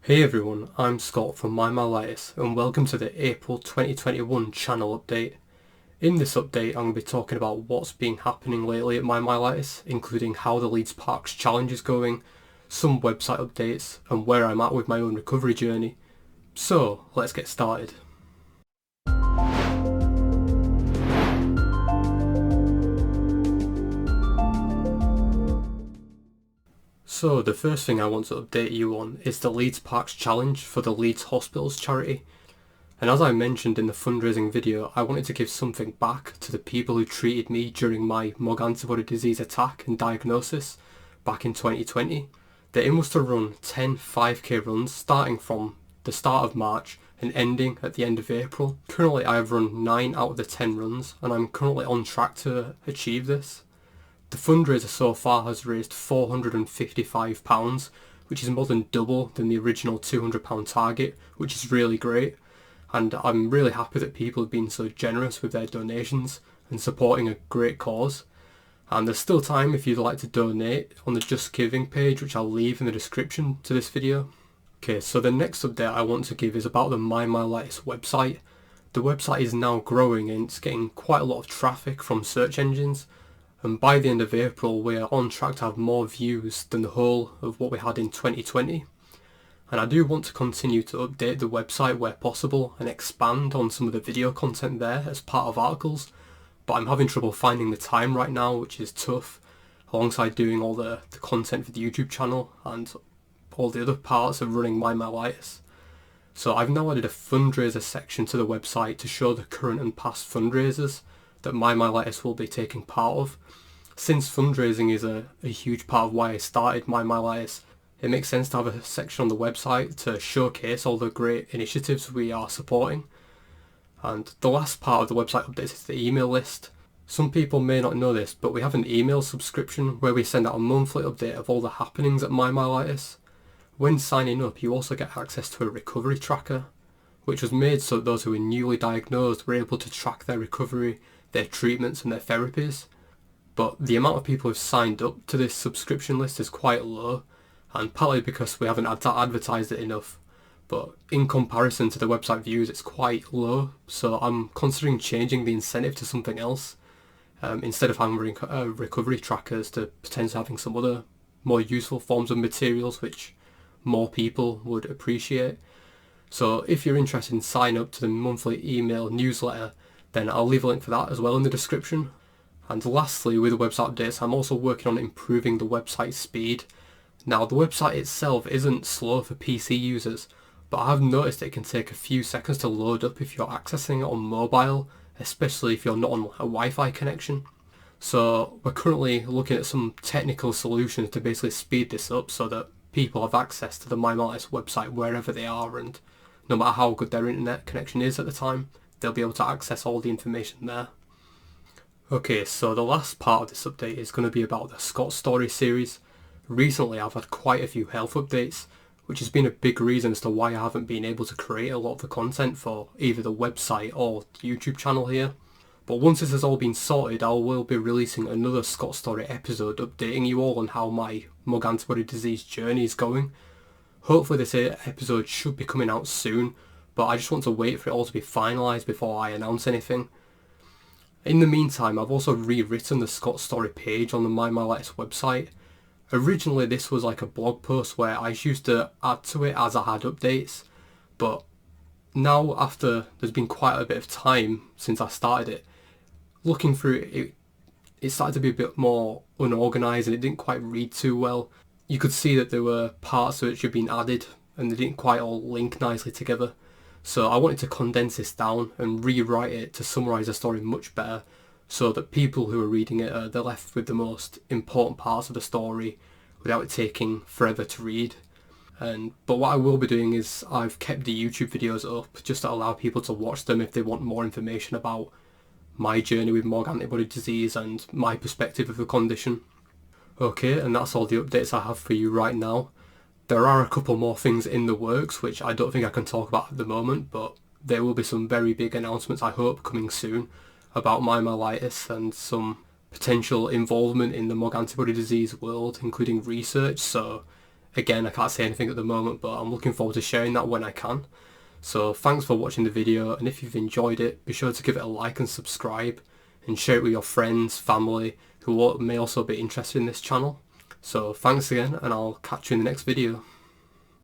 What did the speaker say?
Hey everyone, I'm Scott from MyMyelitis and welcome to the April 2021 channel update. In this update I'm going to be talking about what's been happening lately at MyMyelitis, including how the Leeds Parks challenge is going, some website updates and where I'm at with my own recovery journey. So let's get started. So the first thing I want to update you on is the Leeds Parks challenge for the Leeds Hospitals charity. And as I mentioned in the fundraising video, I wanted to give something back to the people who treated me during my MOGAD antibody disease attack and diagnosis back in 2020. The aim was to run 10 5k runs starting from the start of March and ending at the end of April. Currently I have run 9 out of the 10 runs and I'm currently on track to achieve this. The fundraiser so far has raised £455, which is more than double than the original £200 target, which is really great. And I'm really happy that people have been so generous with their donations and supporting a great cause. And there's still time if you'd like to donate on the Just Giving page, which I'll leave in the description to this video. Okay, so the next update I want to give is about the MyMyelitis website. The website is now growing and it's getting quite a lot of traffic from search engines. And by the end of April we are on track to have more views than the whole of what we had in 2020. And I do want to continue to update the website where possible and expand on some of the video content there as part of articles, but I'm having trouble finding the time right now, which is tough, alongside doing all the content for the YouTube channel and all the other parts of running MyMyelitis. So I've now added a fundraiser section to the website to show the current and past fundraisers that MyMyelitis will be taking part of. Since fundraising is a huge part of why I started MyMyelitis, it makes sense to have a section on the website to showcase all the great initiatives we are supporting. And the last part of the website updates is the email list. Some people may not know this, but we have an email subscription where we send out a monthly update of all the happenings at MyMyelitis. When signing up, you also get access to a recovery tracker, which was made so that those who were newly diagnosed were able to track their recovery, their treatments and their therapies. But the amount of people who've signed up to this subscription list is quite low, and partly because we haven't advertised it enough, but in comparison to the website views it's quite low, so I'm considering changing the incentive to something else. Instead of having recovery trackers, to potentially having some other more useful forms of materials which more people would appreciate. So if you're interested in signing up to the monthly email newsletter, then I'll leave a link for that as well in the description. And lastly, with the website updates, I'm also working on improving the website speed. Now the website itself isn't slow for PC users, but I have noticed it can take a few seconds to load up if you're accessing it on mobile, especially if you're not on a Wi-Fi connection. So we're currently looking at some technical solutions to basically speed this up so that people have access to the MyMyelitis website wherever they are, and no matter how good their internet connection is at the time, they'll be able to access all the information there. Okay, so the last part of this update is going to be about the Scott Story series. Recently I've had quite a few health updates, which has been a big reason as to why I haven't been able to create a lot of the content for either the website or the YouTube channel here. But once this has all been sorted, I will be releasing another Scott Story episode updating you all on how my MOGAD antibody disease journey is going. Hopefully this episode should be coming out soon, but I just want to wait for it all to be finalised before I announce anything. In the meantime, I've also rewritten the Scott Story page on the MyMyelitis website. Originally this was like a blog post where I used to add to it as I had updates, but now after there's been quite a bit of time since I started it, looking through it, it started to be a bit more unorganised and it didn't quite read too well. You could see that there were parts which had been added and they didn't quite all link nicely together. So I wanted to condense this down and rewrite it to summarise the story much better, so that people who are reading it they're left with the most important parts of the story without it taking forever to read. But what I will be doing is I've kept the YouTube videos up just to allow people to watch them if they want more information about my journey with MOGAD antibody disease and my perspective of the condition. Okay, and that's all the updates I have for you right now. There are a couple more things in the works which I don't think I can talk about at the moment, but there will be some very big announcements I hope coming soon about MyMyelitis and some potential involvement in the MOGAD antibody disease world, including research, so Again, I can't say anything at the moment, but I'm looking forward to sharing that when I can. So thanks for watching the video, and if you've enjoyed it, be sure to give it a like and subscribe, and share it with your friends, family, who may also be interested in this channel. So thanks again, and I'll catch you in the next video.